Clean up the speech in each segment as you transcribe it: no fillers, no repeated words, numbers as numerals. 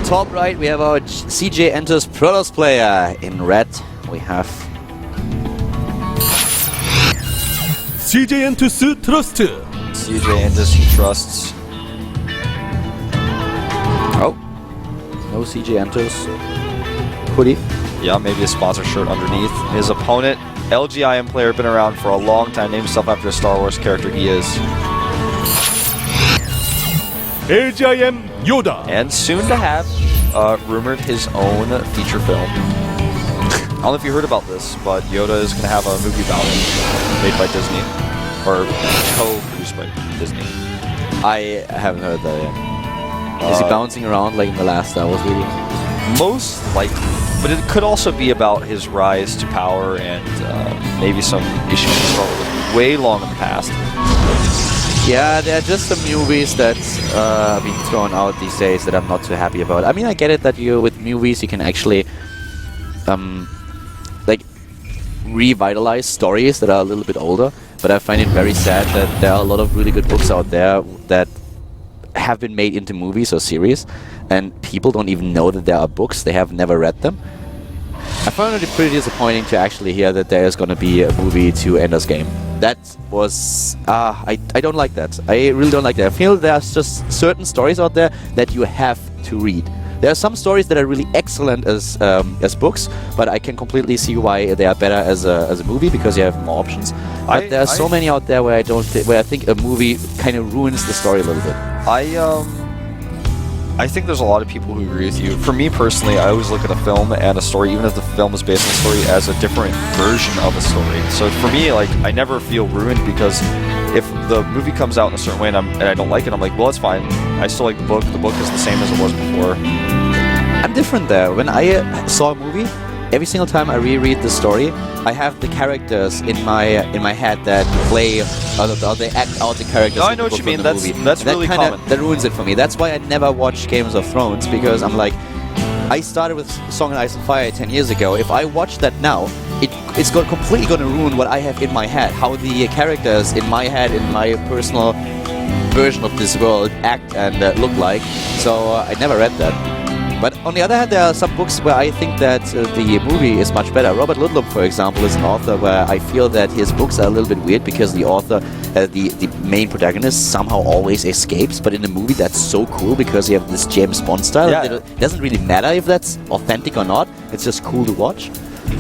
top right, we have our CJ Enters Protoss player. In red, we have CJ Enters Trust. CJ Enters he trusts. oh, no CJ Enters hoodie. Yeah, maybe a sponsor shirt underneath. His opponent, LGIM player, been around for a long time, named himself after a Star Wars character he is. LGIM YoDa. And soon to have rumored his own feature film. I don't know if you heard about this, but YoDa is going to have a movie about him made by Disney, or co-produced by Disney. I haven't heard that yet. Is he bouncing around like in the last Star Wars video? Most likely, but it could also be about his rise to power and maybe some issues with Star Wars way long in the past. Yeah, there are just some movies that's being thrown out these days that I'm not too happy about. I mean, I get it that with movies you can actually like revitalize stories that are a little bit older, but I find it very sad that there are a lot of really good books out there that have been made into movies or series, and people don't even know that there are books. They have never read them. I found it pretty disappointing to actually hear that there is going to be a movie to Ender's Game. That was... I don't like that. I really don't like that. I feel there's just certain stories out there that you have to read. There are some stories that are really excellent as books, but I can completely see why they are better as a movie, because you have more options. But there are so many out there where I think a movie kind of ruins the story a little bit. I think there's a lot of people who agree with you. For me personally, I always look at a film and a story, even if the film is based on a story, as a different version of a story. So for me, like, I never feel ruined, because if the movie comes out in a certain way and I don't like it, I'm like, well, it's fine. I still like the book. The book is the same as it was before. I'm different there. When I saw a movie, every single time I reread the story, I have the characters in my head that play, or they act out the characters. No, I know what you mean. That's really common. That ruins it for me. That's why I never watched Games of Thrones, because I'm like, I started with Song of Ice and Fire 10 years ago. If I watch that now, it's completely going to ruin what I have in my head. How the characters in my head, in my personal version of this world, act and look like. So I never read that. But on the other hand, there are some books where I think that the movie is much better. Robert Ludlum, for example, is an author where I feel that his books are a little bit weird, because the author, the main protagonist, somehow always escapes. But in the movie, that's so cool, because you have this James Bond style. Yeah. It doesn't really matter if that's authentic or not. It's just cool to watch.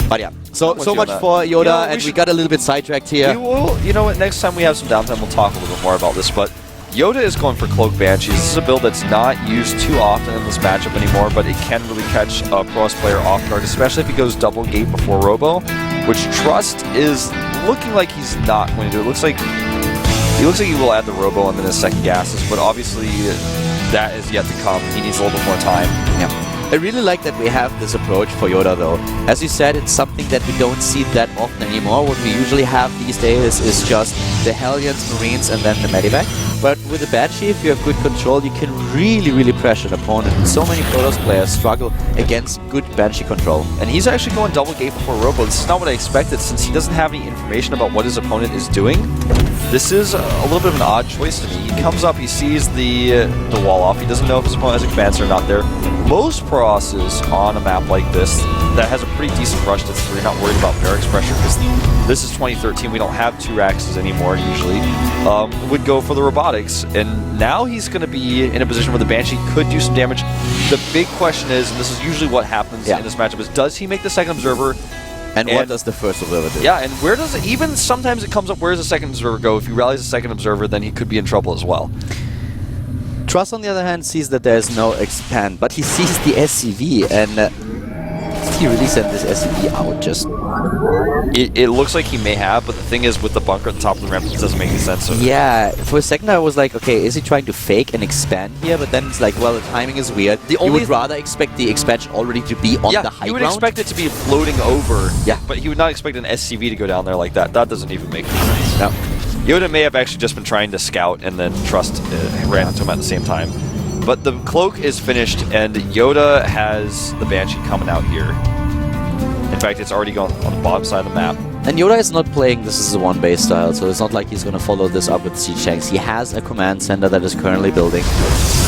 But yeah, so much for YoDa, and we got a little bit sidetracked here. We will, you know what, next time we have some downtime, we'll talk a little bit more about this, but YoDa is going for Cloak Banshees. This is a build that's not used too often in this matchup anymore, but it can really catch a Protoss player off guard, especially if he goes double gate before Robo, which Trust is looking like he's not going to do. It looks like he will add the Robo and then his second gases, but obviously that is yet to come. He needs a little bit more time. Yeah. I really like that we have this approach for YoDa, though. As you said, it's something that we don't see that often anymore. What we usually have these days is just the Hellions, Marines, and then the Medivac. But with the Banshee, if you have good control, you can really, really pressure an opponent. And so many Protoss players struggle against good Banshee control. And he's actually going double gate before Robo. This is not what I expected, since he doesn't have any information about what his opponent is doing. This is a little bit of an odd choice to me. He comes up, he sees the wall off. He doesn't know if his opponent has advanced or not there. Most Prosses on a map like this that has a pretty decent rush to 3, not worried about barracks pressure, because this is 2013. We don't have 2 Raxes anymore usually. Would go for the robotics, and now he's going to be in a position where the Banshee could do some damage. The big question is, and this is usually what happens in this matchup, is does he make the second observer? And what does the first observer do? Yeah, and where does it, even sometimes it comes up, where does the second observer go? If he rallies the second observer, then he could be in trouble as well. Trust, on the other hand, sees that there is no expand, but he sees the SCV, and did he really send this SCV out just... It looks like he may have, but the thing is, with the bunker at the top of the ramp, it doesn't make any sense. Yeah, for a second I was like, okay, is he trying to fake and expand here? But then it's like, well, the timing is weird. You would rather expect the expansion already to be on the high ground? You would expect it to be floating over, but he would not expect an SCV to go down there like that. That doesn't even make any sense. No. YoDa may have actually just been trying to scout, and then Trust ran into him at the same time. But the cloak is finished, and YoDa has the Banshee coming out here. In fact, it's already going on the bottom side of the map. And YoDa is not playing this as a one-base style, so it's not like he's going to follow this up with siege tanks. He has a command center that is currently building.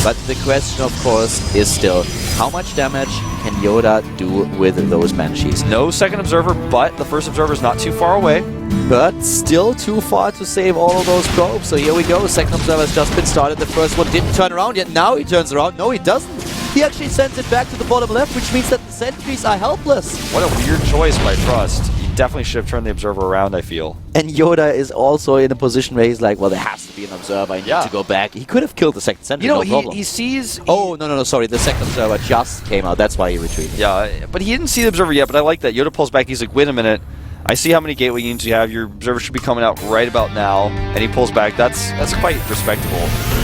But the question, of course, is still, how much damage can YoDa do with those Banshees? No second observer, but the first observer is not too far away. But still too far to save all of those probes. So here we go. Second observer has just been started. The first one didn't turn around yet. Now he turns around. No, he doesn't. He actually sends it back to the bottom left, which means that the sentries are helpless. What a weird choice by Trust. He definitely should have turned the observer around, I feel. And YoDa is also in a position where he's like, well, there has to be an observer. I need to go back. He could have killed the second sentry, no problem. He sees... Oh, no, sorry. The second observer just came out. That's why he retreated. Yeah, but he didn't see the observer yet, but I like that. YoDa pulls back. He's like, wait a minute. I see how many gateway units you have. Your observer should be coming out right about now. And he pulls back. That's quite respectable.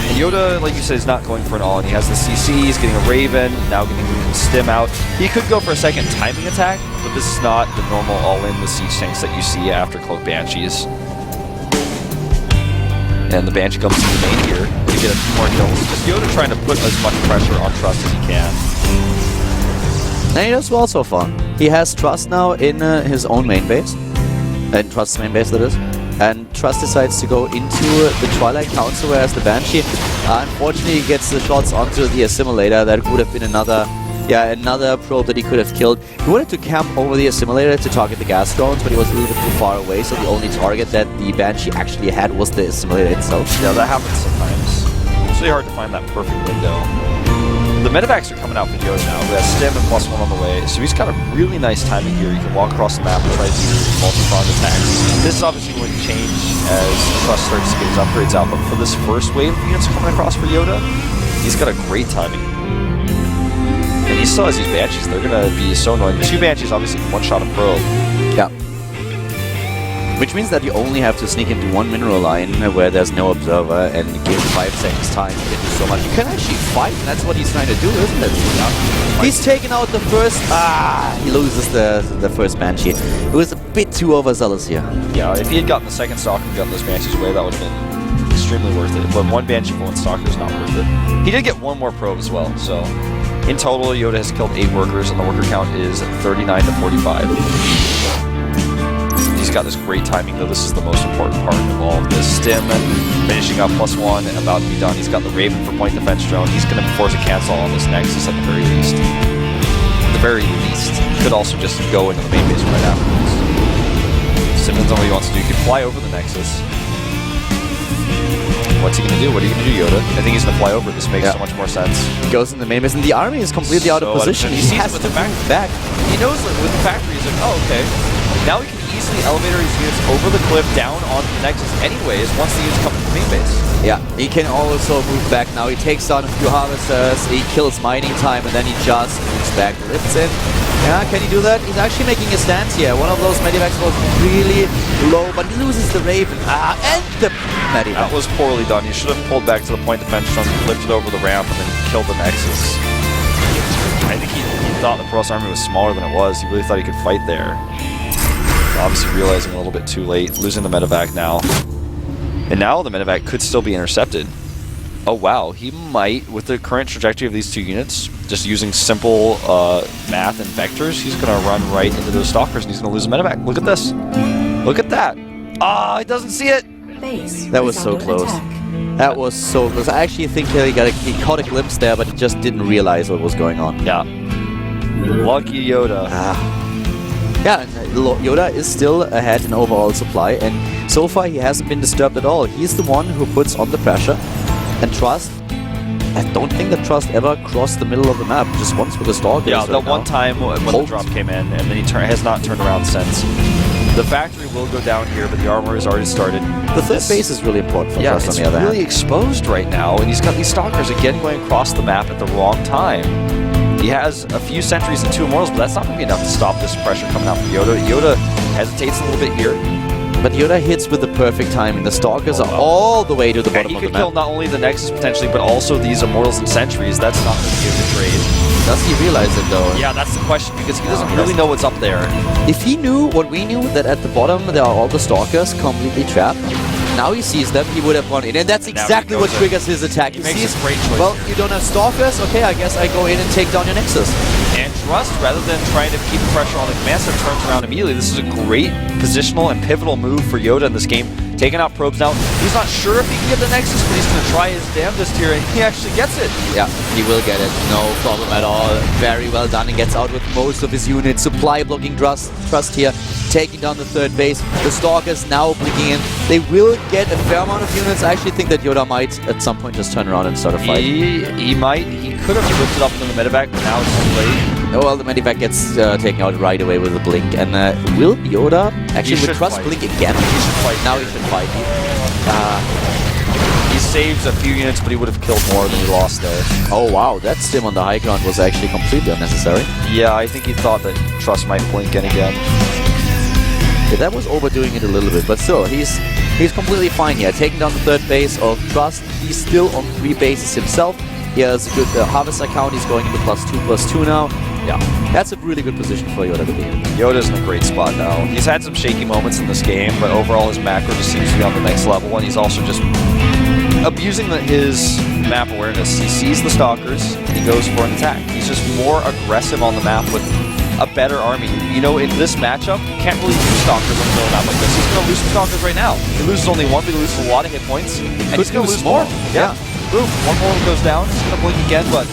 And YoDa, like you said, is not going for an all-in. He has the CC. He's getting a Raven. Now getting the Stim out. He could go for a second timing attack, but this is not the normal all-in with siege tanks that you see after Cloak Banshees. And the Banshee comes to the main here to get a few more kills. Just YoDa trying to put as much pressure on Trust as he can. And he does well so far. He has Trust now in his own main base. In Trust's main base, that is. And Trust decides to go into the Twilight Council, whereas the Banshee, unfortunately, gets the shots onto the Assimilator. That would have been another probe that he could have killed. He wanted to camp over the Assimilator to target the gas drones, but he was a little bit too far away, so the only target that the Banshee actually had was the Assimilator itself. Yeah, that happens sometimes. It's really hard to find that perfect window. The medevacs are coming out for YoDa now, who has Stim and +1 on the way, so he's got a really nice timing here. He can walk across the map and try to do multi-pronged attacks. This is obviously going to change as Trust starts to get his upgrades out, but for this first wave of units coming across for YoDa, he's got a great timing. And he still has these Banshees. They're going to be so annoying. 2 Banshees obviously can one-shot a probe. Yeah. Which means that you only have to sneak into one mineral line where there's no observer and give 5 seconds time to do so much. You can actually fight, and that's what he's trying to do, isn't it? Yeah. He's taken out the first... he loses the first Banshee. It was a bit too overzealous here. Yeah, if he had gotten the second Stalker and gotten those Banshees away, that would have been extremely worth it. But 1 Banshee for 1 Stalker is not worth it. He did get 1 more probe as well, so... In total, YoDa has killed 8 workers, and the worker count is 39 to 45. He's got this great timing, though. This is the most important part of all of this. Stim finishing up +1 and about to be done. He's got the Raven for point defense drone. He's going to force a cancel on this Nexus at the very least. At the very least. He could also just go into the main base right afterwards. Depends on what he wants to do. He could fly over the Nexus. What's he going to do? What are you going to do, YoDa? I think he's going to fly over. This makes so much more sense. He goes in the main base, and the army is completely out of position. He sees it with the factory back. He knows that with the factory, he's like, oh, okay. Now he can easily elevator his units over the cliff down onto the Nexus anyways once the units come to the main base. Yeah, he can also move back now. He takes down a few harvesters, he kills mining time, and then he just moves back, lifts in. Yeah, can he do that? He's actually making a stance here. One of those medivacs was really low, but he loses the Raven. And the medivac. That was poorly done. He should have pulled back to the point defense zone, lifted over the ramp, and then killed the Nexus. I think he thought the Protoss army was smaller than it was. He really thought he could fight there. Obviously realizing a little bit too late, losing the medevac now. And now the medevac could still be intercepted. Oh wow, he might, with the current trajectory of these 2 units, just using simple math and vectors, he's going to run right into those Stalkers and he's going to lose a medevac. Look at this. Look at that. He doesn't see it. That was so close. That was so close. I actually think he caught a glimpse there, but he just didn't realize what was going on. Yeah. Lucky YoDa. Yeah, and YoDa is still ahead in overall supply, and so far he hasn't been disturbed at all. He's the one who puts on the pressure, and Trust, I don't think that Trust ever crossed the middle of the map, just once with the Stalkers. Yeah, the one time when the drop came in, and then he has not turned around since. The factory will go down here, but the armor has already started. The third base is really important for Trust on the other hand. It's really exposed right now, and he's got these Stalkers again going across the map at the wrong time. He has a few sentries and 2 immortals, but that's not going to be enough to stop this pressure coming out from YoDa. YoDa hesitates a little bit here. But YoDa hits with the perfect timing. The Stalkers are all the way to the bottom of the map. He could kill not only the Nexus potentially, but also these immortals and sentries. That's not going to be a good trade. Does he realize it though? Yeah, that's the question, because he doesn't really know what's up there. If he knew what we knew, that at the bottom there are all the Stalkers completely trapped, now he sees them, he would have gone in, and that's exactly what triggers his attack. He makes a great choice. Well, you don't have Stalkers, okay, I guess I go in and take down your Nexus. And And Trust, rather than trying to keep the pressure on the command center, turns around immediately. This is a great positional and pivotal move for YoDa in this game. Taking out probes now. He's not sure if he can get the Nexus, but he's going to try his damnedest here, and he actually gets it. Yeah, he will get it. No problem at all. Very well done, and gets out with most of his units. Supply blocking Trust here, taking down the third base. The Stalkers now blinking in. They will get a fair amount of units. I actually think that YoDa might at some point just turn around and start a fight. He might. He could have ripped it up into the medevac, but now it's too late. Oh, well, the medevac gets taken out right away with a blink. And will YoDa actually with Trust blink again? He should fight. Now he should fight. He saves a few units, but he would have killed more than he lost there. Oh, wow. That stim on the high ground was actually completely unnecessary. Yeah, I think he thought that Trust might blink in again. Yeah, that was overdoing it a little bit, but still, he's completely fine here. Taking down the third base of Trust. He's still on 3 bases himself. He has a good harvest account. He's going into +2/+2 now. Yeah, that's a really good position for YoDa to be in. YoDa's in a great spot now. He's had some shaky moments in this game, but overall his macro just seems to be on the next level, and he's also just abusing his map awareness. He sees the Stalkers, and he goes for an attack. He's just more aggressive on the map with a better army. You know, in this matchup, you can't really use Stalkers on a middle map like this. He's going to lose some Stalkers right now. He loses only one, but he loses a lot of hit points, and he's going to lose more. Yeah. Boom. One more goes down. He's going to blink again, but...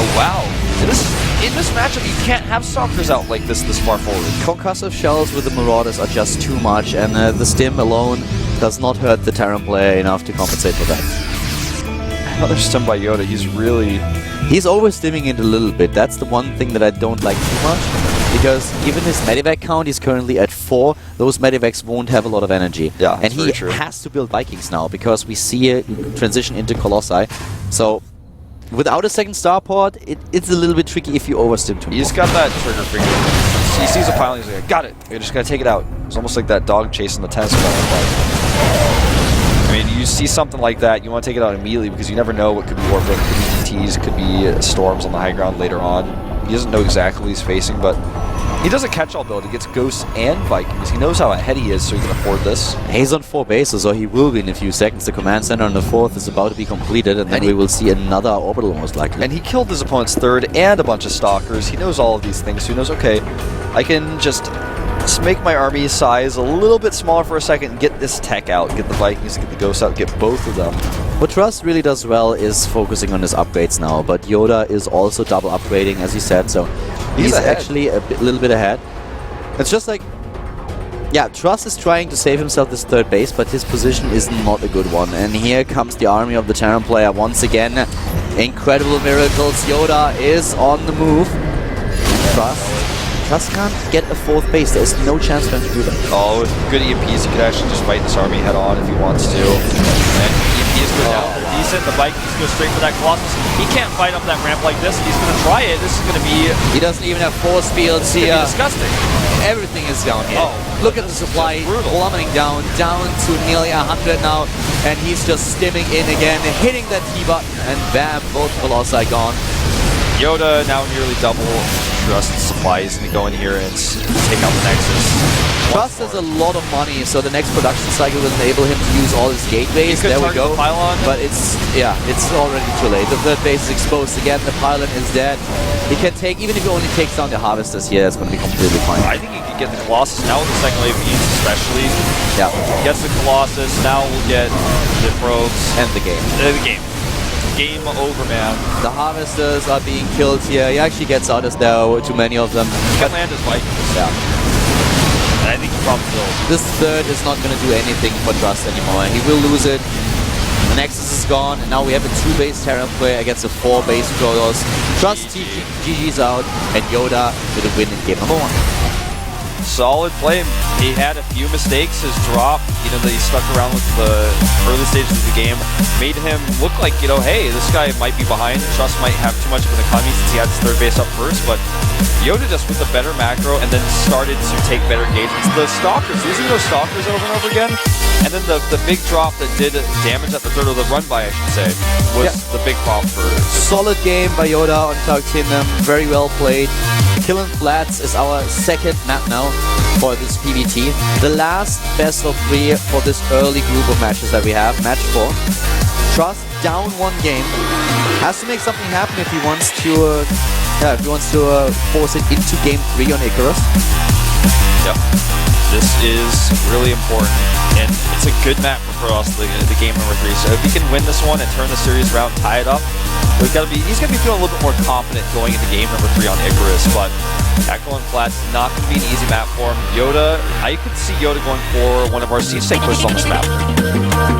Oh, wow. In this matchup, you can't have Stalkers out like this far forward. Concussive shells with the Marauders are just too much, and the stim alone does not hurt the Terran player enough to compensate for that. Another stim by YoDa. He's always stimming it a little bit. That's the one thing that I don't like too much, because even his medevac count is currently at 4. Those medevacs won't have a lot of energy. Yeah, and he has to build Vikings now, because we see a transition into Colossi. So without a second starport, it's a little bit tricky if you overstim too much. He's got that trigger finger. He sees a pile and he's like, got it. You just gotta take it out. It's almost like that dog chasing the tennis ball. I mean, you see something like that, you want to take it out immediately because you never know what could be orbiting. It could be ETs, it could be storms on the high ground later on. He doesn't know exactly what he's facing, but he does a catch-all build. He gets Ghosts and Vikings. He knows how ahead he is, so he can afford this. He's on 4 bases, or he will be in a few seconds. The command center on the 4th is about to be completed, and then we will see another orbital most likely. And he killed his opponent's 3rd and a bunch of Stalkers. He knows all of these things, so he knows, okay, I can just make my army size a little bit smaller for a second and get this tech out, get the Vikings, get the Ghosts out, get both of them. What Trust really does well is focusing on his upgrades now, but YoDa is also double upgrading, as he said, so he's actually a little bit ahead. It's just like, yeah, Trust is trying to save himself this 3rd base, but his position is not a good one. And here comes the army of the Terran player once again. Incredible miracles. YoDa is on the move. Trust can't get a 4th base. There's no chance for him to do that. Oh, with good EMPs, he could actually just fight this army head on if he wants to. And EMPs go down. They're decent. The Vikings go straight for that Colossus. He can't fight up that ramp like this. He's going to try it. This is going to be... He doesn't even have force fields here. Disgusting. Everything is down here. Oh, look at the supply plummeting down to nearly 100 now. And he's just stimming in again, hitting that T button, and bam, both Colossi gone. YoDa now nearly double Trust supply. He's going to go in here and take out the Nexus. Trust has a lot of money, so the next production cycle will enable him to use all his gateways. There we go. But it's already too late. The 3rd base is exposed again. The pylon is dead. He can take, even if he only takes down the harvesters here, it's going to be completely fine. I think he can get the Colossus now with the 2nd wave needs, especially. Yeah. Gets the Colossus. Now we'll get the probes and the game. Game over, man. The harvesters are being killed here. He actually gets out as there are too many of them. He can land his Vikings. Yeah. And I think he probably will. This 3rd is not going to do anything for Trust anymore. He will lose it. The Nexus is gone, and now we have a 2-base Terran player against a 4-base Protoss. Trust GG's out, and YoDa with a win in game number 1. Solid play. He had a few mistakes. His drop, that he stuck around with the early stages of the game, made him look like, hey, this guy might be behind. Trust might have too much of an economy since he had his 3rd base up first, but YoDa just with a better macro and then started to take better engagements. The Stalkers, using those Stalkers over and over again, and then the big drop that did damage at the 3rd, or the run by, I should say, was the big pop for... Solid game by YoDa on Dark Kingdom. Very well played. Killing Flats is our 2nd map now for this PvT. The last best of 3 for this early group of matches that we have. Match 4. Trust down 1 game. Has to make something happen if he wants to Yeah, if he wants to force it into game 3 on Icarus. Yep. This is really important, and it's a good map for Protoss, the game number 3. So if he can win this one and turn the series around, tie it up, he's got to be feeling a little bit more confident going into game number 3 on Icarus. But Echo and Flat's not going to be an easy map for him. YoDa, I could see YoDa going for one of our siege tank pushes on this map.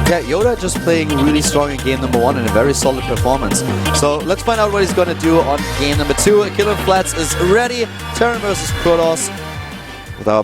Yeah, YoDa just playing really strong in game number 1 and a very solid performance. So let's find out what he's going to do on game number 2. Killer Flats is ready. Terran versus Protoss with our